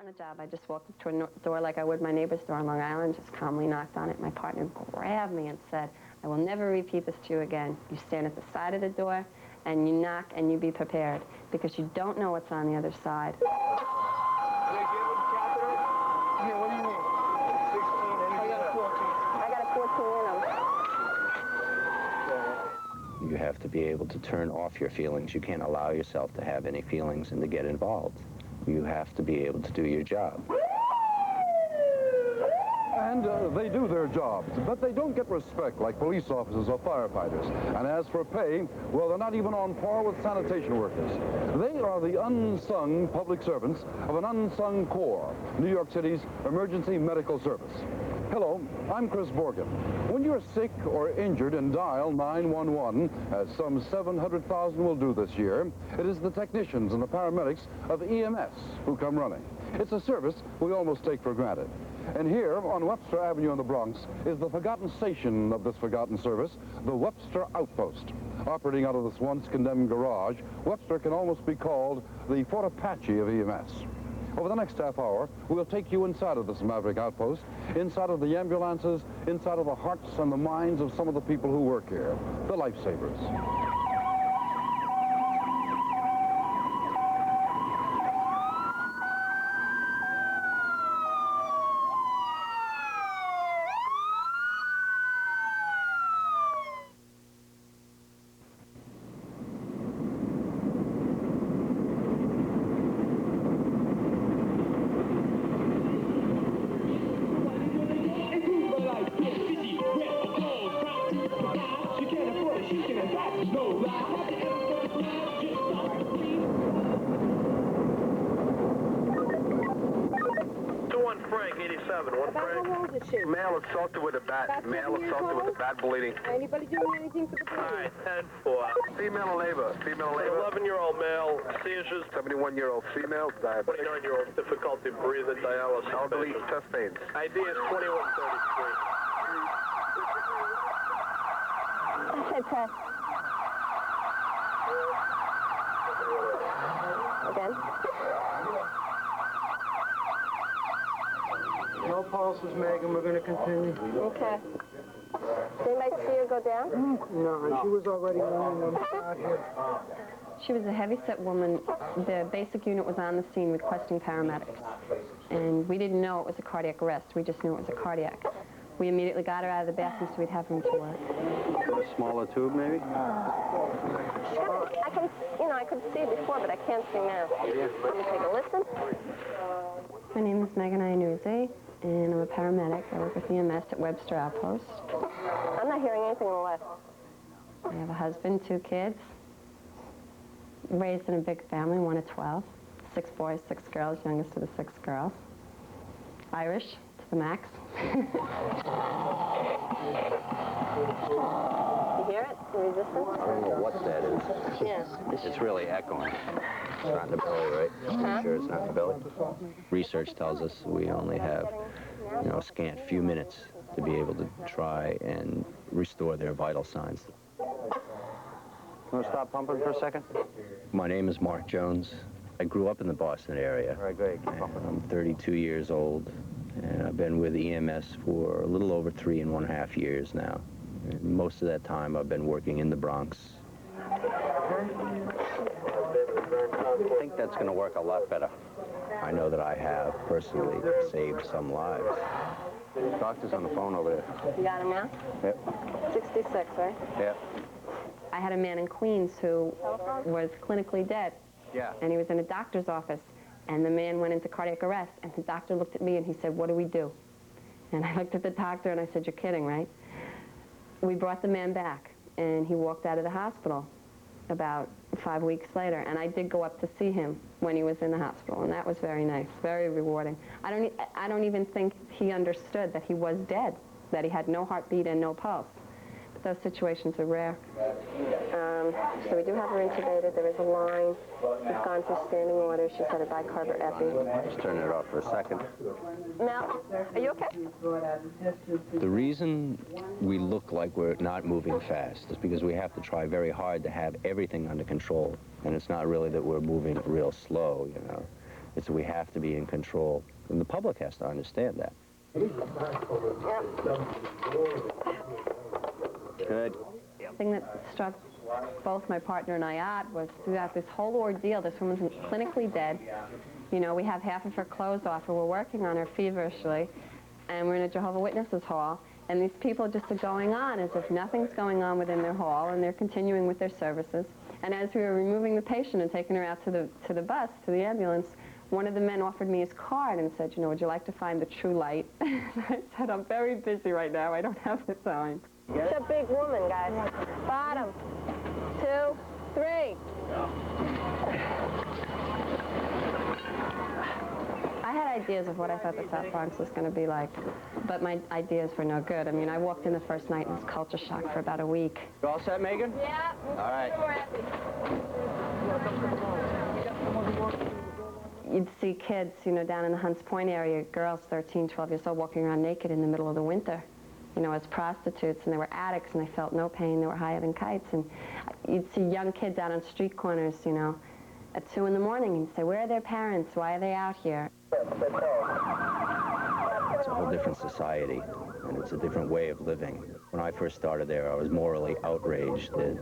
on the job, I just walked up to a door like I would my neighbor's door on Long Island, just calmly knocked on it. My partner grabbed me and said, I will never repeat this to you again. You stand at the side of the door and you knock and you be prepared because you don't know what's on the other side. You have to be able to turn off your feelings. You can't allow yourself to have any feelings and to get involved. You have to be able to do your job. And they do their jobs, but they don't get respect like police officers or firefighters. And as for pay, well, they're not even on par with sanitation workers. They are the unsung public servants of an unsung corps, New York City's emergency medical service. Hello, I'm Chris Borgen. When you're sick or injured and dial 911, as some 700,000 will do this year, it is the technicians and the paramedics of EMS who come running. It's a service we almost take for granted. And here on Webster Avenue in the Bronx is the forgotten station of this forgotten service, the Webster Outpost. Operating out of this once condemned garage, Webster can almost be called the Fort Apache of EMS. Over the next half hour, we'll take you inside of this maverick outpost, inside of the ambulances, inside of the hearts and the minds of some of the people who work here, the Lifesavers. Male assaulted with a bat. Male assaulted with a bat bleeding. Anybody doing anything for the police? All right, 10-4. Female labor. Female labor. 11-year-old male, seizures. 71-year-old female, diabetic. 29-year-old, difficulty breathing, dialysis. Elderly, chest pains. ID is 2133. Hey, press. Again. No pulses, Megan. We're going to continue. Okay. Did anybody see her go down? No, she was already laying on the side here. She was a heavy-set woman. The basic unit was on the scene requesting paramedics. And we didn't know it was a cardiac arrest. We just knew it was a cardiac. We immediately got her out of the bathroom so we'd have room to work. A smaller tube, maybe? I could see before, but I can't see now. Let me take a listen. My name is Megan Iannuzzi, and I'm a paramedic. I work with EMS at Webster Outpost. I'm not hearing anything on the left. I have a husband, 2 kids, raised in a big family, 1 of 12, 6 boys, 6 girls, youngest of the 6 girls. Irish to the max. You hear it? The resistance? I don't know what that is. Yeah. It's really echoing. It's not in the belly, right? Uh-huh. Sure it's not in the belly? Research tells us we only have, a scant few minutes to be able to try and restore their vital signs. Want to stop pumping for a second? My name is Mark Jones. I grew up in the Boston area. All right, great. Keep pumping. I'm 32 years old, and I've been with EMS for a little over 3½ years now. And most of that time I've been working in the Bronx. I think that's going to work a lot better. I know that I have personally saved some lives. Doctor's on the phone over there. You got him now? Yep. 66, right? Yep. I had a man in Queens who was clinically dead. Yeah. And he was in a doctor's office, and the man went into cardiac arrest, and the doctor looked at me and he said, what do we do? And I looked at the doctor and I said, you're kidding, right? We brought the man back, and he walked out of the hospital about 5 weeks later, and I did go up to see him when he was in the hospital, and that was very nice, very rewarding. I don't even think he understood that he was dead, that he had no heartbeat and no pulse. But those situations are rare. So we do have her intubated. There is a line. We've gone for standing orders. She's had a bicarb epi. Just turn it off for a second. Mel, are you okay? The reason we look like we're not moving fast is because we have to try very hard to have everything under control. And it's not really that we're moving real slow, It's we have to be in control, and the public has to understand that. Good. The thing that struck both my partner and I odd was throughout this whole ordeal, this woman's clinically dead. You know, we have half of her clothes off, and we're working on her feverishly, and we're in a Jehovah's Witnesses hall, and these people just are going on as if nothing's going on within their hall, and they're continuing with their services. And as we were removing the patient and taking her out to the bus, to the ambulance, one of the men offered me his card and said, you know, would you like to find the true light? I said, I'm very busy right now. I don't have the time. It's a big woman, guys. Bottom. 2, 3. I had ideas of what I thought the South Bronx was going to be like, but my ideas were no good. I mean, I walked in the first night and was culture shocked for about a week. You all set, Megan? Yeah. All right. You'd see kids, you know, down in the Hunts Point area, girls 13, 12 years old, walking around naked in the middle of the winter, you know, as prostitutes, and they were addicts, and they felt no pain. They were higher than kites. And you'd see young kids out on street corners, you know, at 2 in the morning, and say, where are their parents? Why are they out here? It's a whole different society, and it's a different way of living. When I first started there, I was morally outraged at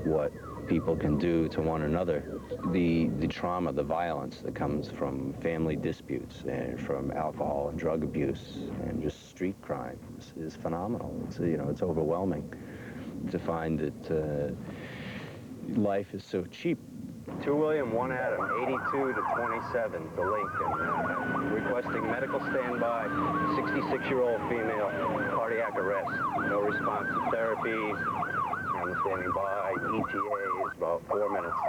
what people can do to one another. The trauma, the violence that comes from family disputes and from alcohol and drug abuse and just street crime is phenomenal. It's, you know, it's overwhelming to find that life is so cheap. 2 William, 1 Adam, 82 to 27 to Lincoln. Requesting medical standby, 66-year-old female, cardiac arrest. No response to therapy. I'm standing by. ETA is about 4 minutes.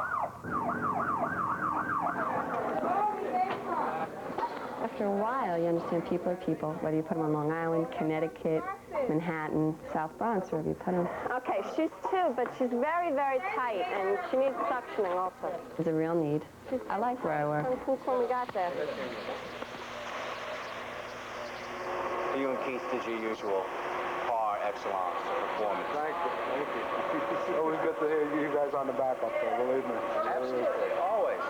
After a while, you understand people are people, whether you put them on Long Island, Connecticut, Manhattan, South Bronx, wherever you put them. Okay, she's 2, but she's very, very tight, and she needs suctioning also. There's a real need. I like where I work. When we got there. You and Keith did your usual par excellence performance. Thank you. Always good to hear you guys on the back up there, believe me. Absolutely, always.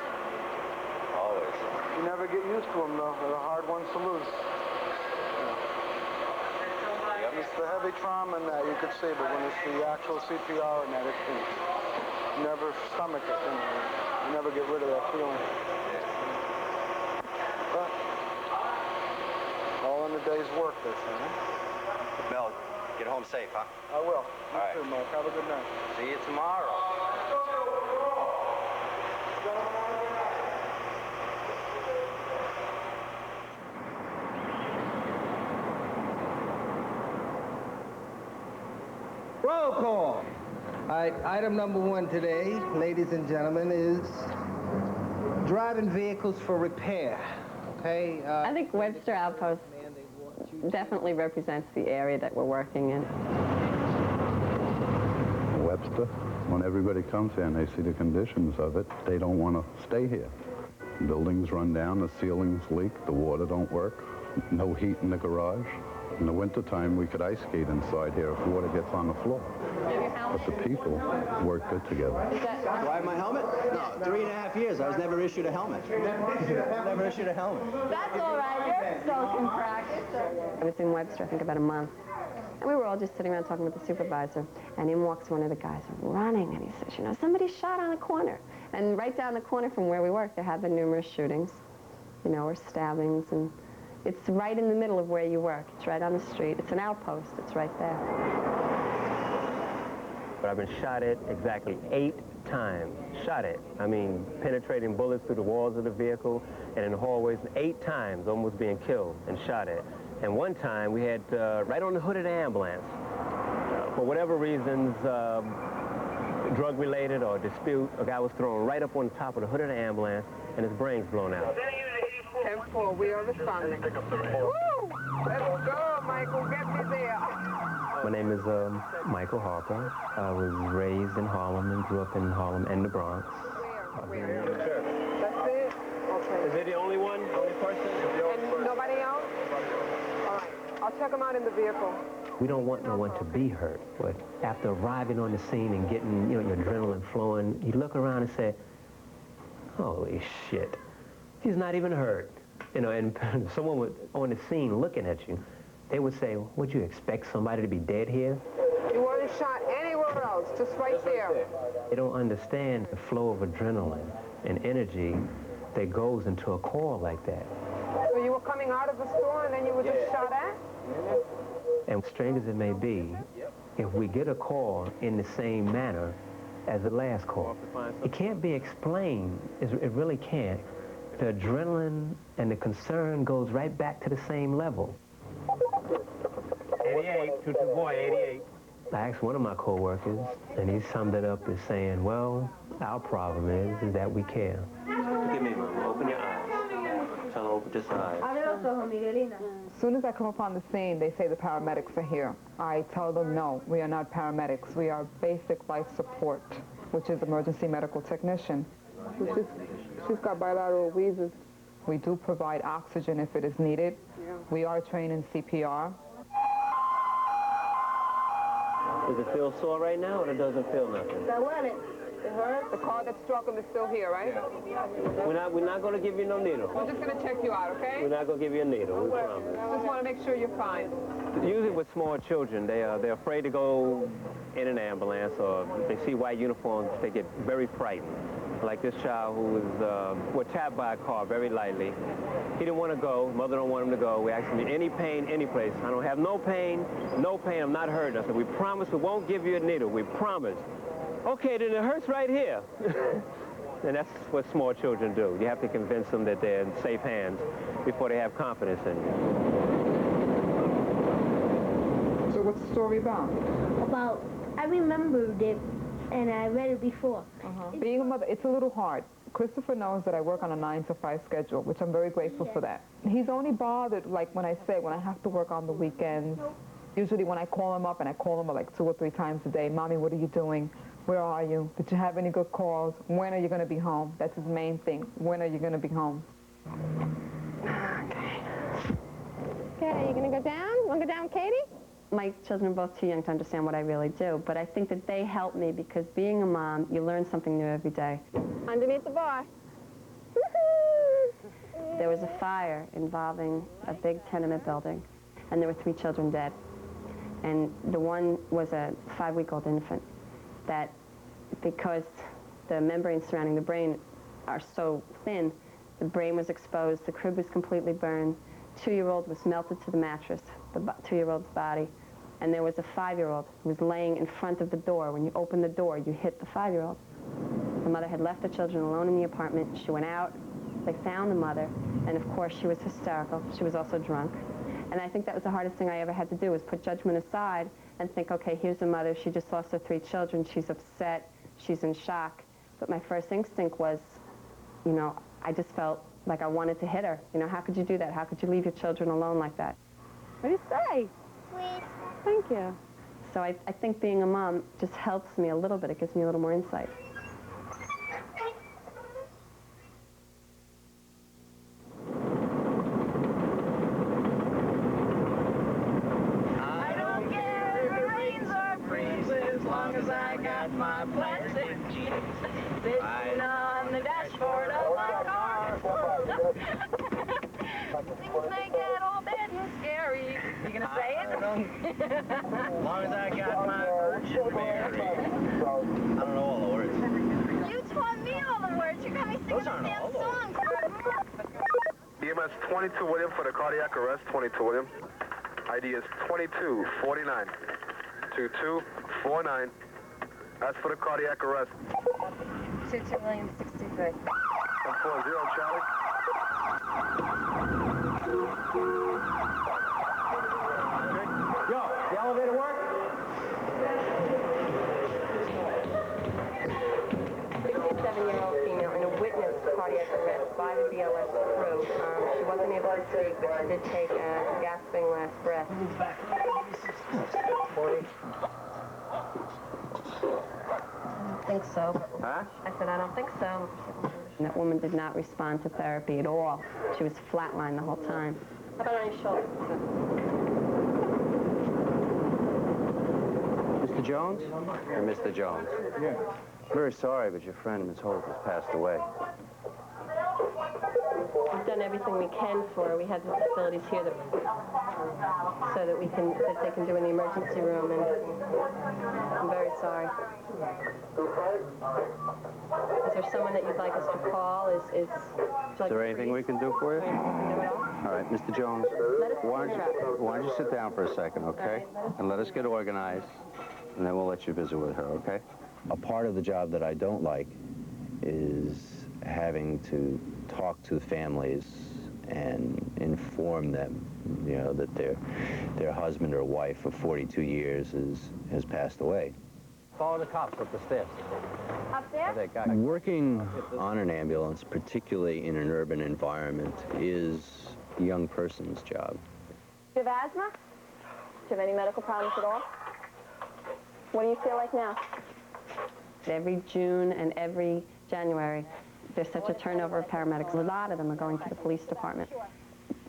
Always. You never get used to them, though. They're the hard ones to lose. It's the heavy trauma in that, you could see, but when it's the actual CPR and that, it can never stomach it. You never get rid of that feeling. But all in a day's work, this thing. Mel, get home safe, huh? I will. All right. You too, Mark. Have a good night. See you tomorrow. Roll call. All right, item number 1 today, ladies and gentlemen, is driving vehicles for repair. Okay? I think Webster Outpost definitely represents the area that we're working in. Webster, when everybody comes here and they see the conditions of it, they don't want to stay here. Buildings run down, the ceilings leak, the water don't work, no heat in the garage. In the wintertime, we could ice skate inside here if water gets on the floor. But the people work good together. Do I have my helmet? No, 3.5 years. I was never issued a helmet. Never issued a helmet. That's all right. You're still in practice. I was in Webster, I think, about a month. And we were all just sitting around talking with the supervisor. And in walks one of the guys running, and he says, you know, somebody shot on the corner. And right down the corner from where we work, there have been numerous shootings, you know, or stabbings. And it's right in the middle of where you work. It's right on the street. It's an outpost. It's right there. But I've been shot at exactly 8 times. Shot at. I mean, penetrating bullets through the walls of the vehicle and in the hallways 8 times, almost being killed and shot at. And one time we had, right on the hood of the ambulance, for whatever reasons, drug-related or dispute, a guy was thrown right up on the top of the hood of the ambulance and his brains blown out. 10-4, we are responding. Woo! Let's go, Michael. Get me there. My name is Michael Harper. I was raised in Harlem and grew up in Harlem and the Bronx. Where? That's it? Okay. Is it the only one? The only person? And nobody else? All right. I'll check them out in the vehicle. We don't want no one to be hurt, but after arriving on the scene and getting, you know, your adrenaline flowing, you look around and say, holy shit. He's not even hurt. You know, and someone would, on the scene looking at you, they would say, would you expect somebody to be dead here? You weren't shot anywhere else, just right there. They don't understand the flow of adrenaline and energy that goes into a call like that. So you were coming out of the store and then you were just shot at? And strange as it may be, if we get a call in the same manner as the last call, it can't be explained. It really can't. The adrenaline and the concern goes right back to the same level. 88, 224, 88. I asked one of my co-workers, and he summed it up as saying, well, our problem is that we care. Look at me, Mama. Open your eyes. Tell her open your eyes. As soon as I come upon the scene, they say the paramedics are here. I tell them, no, we are not paramedics. We are basic life support, which is emergency medical technician. She's got bilateral wheezes. We do provide oxygen if it is needed. Yeah. We are trained in CPR. Does it feel sore right now, or it doesn't feel nothing? I want it. It hurts. The car that struck him is still here, right? Yeah. We're not going to give you no needle. We're just going to check you out, okay? We're not going to give you a needle, we promise. Just want to make sure you're fine. Usually with small children, they're afraid to go in an ambulance, or they see white uniforms, they get very frightened. Like this child who was tapped by a car very lightly. He didn't want to go. Mother don't want him to go. We asked him, any pain, any place. I don't have no pain, I'm not hurting. I said, we promise we won't give you a needle. We promise. Okay, then it hurts right here. And that's what small children do. You have to convince them that they're in safe hands before they have confidence in you. So what's the story about? I remembered it, and I read it before. Being a mother, it's a little hard. Christopher knows that I work on a 9-to-5 schedule, which I'm very grateful for that. He's only bothered, like when I have to work on the weekends. Usually when I call him up, and I call him like 2 or 3 times a day, Mommy, what are you doing? Where are you? Did you have any good calls? When are you going to be home? That's his main thing. When are you going to be home? Okay, you going to go down? Want to go down, Katie? My children are both too young to understand what I really do, but I think that they help me because being a mom, you learn something new every day. Underneath the bar. There was a fire involving a big tenement building, and there were 3 children dead. And the one was a 5-week-old infant that, because the membranes surrounding the brain are so thin, the brain was exposed, the crib was completely burned, 2-year-old was melted to the mattress, the 2-year-old's body, and there was a 5-year-old who was laying in front of the door. When you open the door, you hit the 5-year-old. The mother had left the children alone in the apartment. She went out, they found the mother, and of course she was hysterical. She was also drunk. And I think that was the hardest thing I ever had to do, was put judgment aside and think, okay, here's a mother, she just lost her 3 children, she's upset, she's in shock. But my first instinct was, you know, I just felt like I wanted to hit her. You know, how could you do that? How could you leave your children alone like that? What do you say? Sweet. Thank you. So I think being a mom just helps me a little bit. It gives me a little more insight. I don't care if it rains or freezes, as long as I got my plastic jeans sitting on the dashboard of my car. Things may get all bad and scary. You gonna say it? As long as I got my Virgin Mary. I don't know all the words. You taught me all the words. You're going to be singing the damn songs. EMS 22 William for the cardiac arrest, 22 William. ID is 2249. 2249. That's for the cardiac arrest. 22 William 63. 140 Charlie. Yo, the elevator work? 67-year-old female in a witness cardiac arrest by the BLS crew. She wasn't able to speak, but she did take a gasping last breath. I don't think so. Huh? I said, I don't think so. And that woman did not respond to therapy at all. She was flatlined the whole time. How about on your shoulder? Mr. Jones? Or Mr. Jones? Yeah. Very sorry, but your friend, Miss Holt, has passed away. we've done everything we can for her. We have the facilities here that, so that they can do in the emergency room, and I'm very sorry. Is there someone that you'd like us to call? Is there anything we can do for you? All right, Mr. Jones, why don't you sit down for a second, okay? And let us get organized, and then we'll let you visit with her, okay? A part of the job that I don't like is having to talk to families and inform them, you know, that their husband or wife of 42 years has passed away. Follow the cops up the stairs. Up there? Working on an ambulance, particularly in an urban environment, is a young person's job. Do you have asthma? Do you have any medical problems at all? What do you feel like now? Every June and every January, there's such a turnover of paramedics. A lot of them are going to the police department.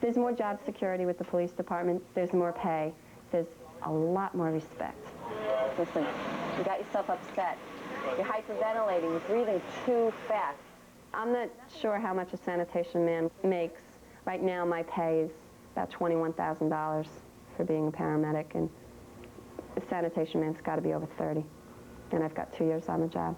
There's more job security with the police department. There's more pay. There's a lot more respect. Listen, you got yourself upset. You're hyperventilating. You're breathing too fast. I'm not sure how much a sanitation man makes. Right now, my pay is about $21,000 for being a paramedic, and a sanitation man's got to be over 30. And I've got 2 years on the job.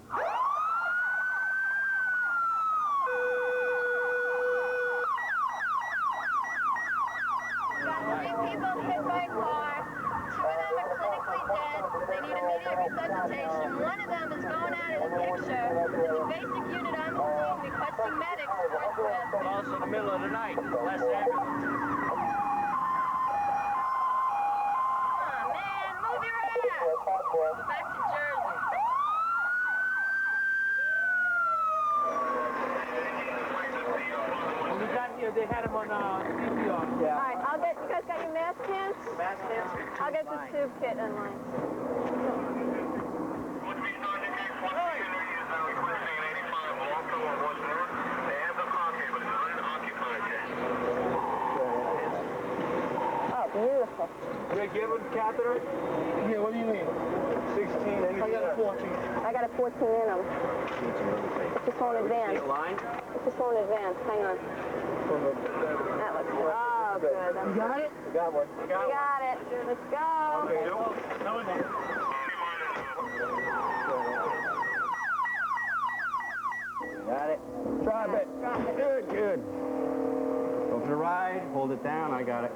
They had him on CPR. Yeah. All right, I'll get, you guys got your mask cans? Mask cans? I'll get the tube kit in line. Oh, beautiful. They give him catheter? Yeah, what do you need? 16. I got a 14. I got a 14 in them. It's just won't advance. It just won't advance. Hang on. That looks good. Oh, good. You got it? You got one. You got it. Let's go. Okay. Got it. Drop it. Good, good. Go for the ride. Hold it down. I got it.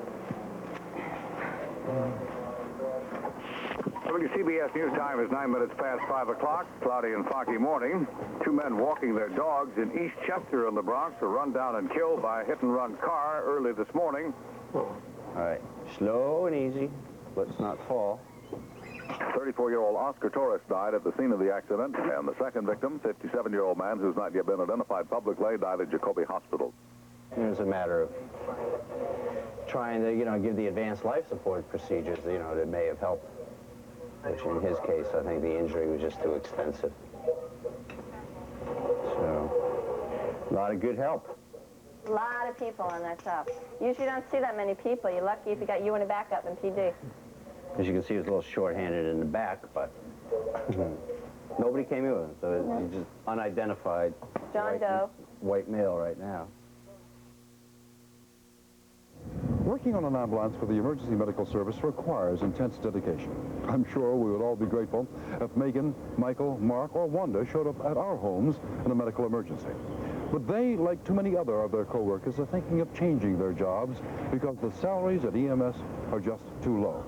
WCBS News time is 9 minutes past 5 o'clock. Cloudy and foggy morning. Two men walking their dogs in East Chester in the Bronx were run down and killed by a hit-and-run car early this morning. All right. Slow and easy. Let's not fall. 34-year-old Oscar Torres died at the scene of the accident, and the second victim, 57-year-old man who's not yet been identified publicly, died at Jacoby Hospital. It's a matter of trying to, give the advanced life support procedures, that may have helped. Which in his case, I think the injury was just too extensive. So, a lot of good help. A lot of people on that top. Usually don't see that many people. You're lucky if you got you in a backup in PD. As you can see, he was a little short-handed in the back, but nobody came in with him, so he's just unidentified John Doe. White male right now. Working on an ambulance for the emergency medical service requires intense dedication. I'm sure we would all be grateful if Megan, Michael, Mark, or Wanda showed up at our homes in a medical emergency. But they, like too many other of their co-workers, are thinking of changing their jobs because the salaries at EMS are just too low.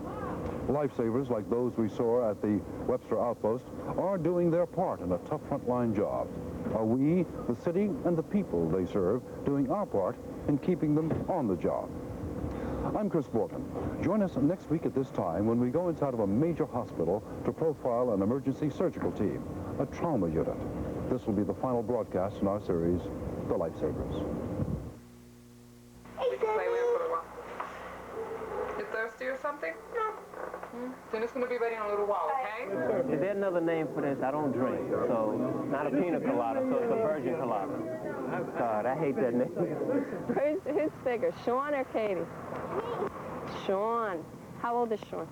Lifesavers, like those we saw at the Webster Outpost, are doing their part in a tough frontline job. Are we, the city and the people they serve, doing our part in keeping them on the job? I'm Chris Borton. Join us next week at this time when we go inside of a major hospital to profile an emergency surgical team, a trauma unit. This will be the final broadcast in our series, The Lifesavers. You thirsty or something? No. Dinner's going to be ready in a little while, okay? Is there another name for this? I don't drink, so not a pina colada, so it's a virgin colada. God, I hate that name. Who's bigger, Sean or Katie? Sean. How old is Sean?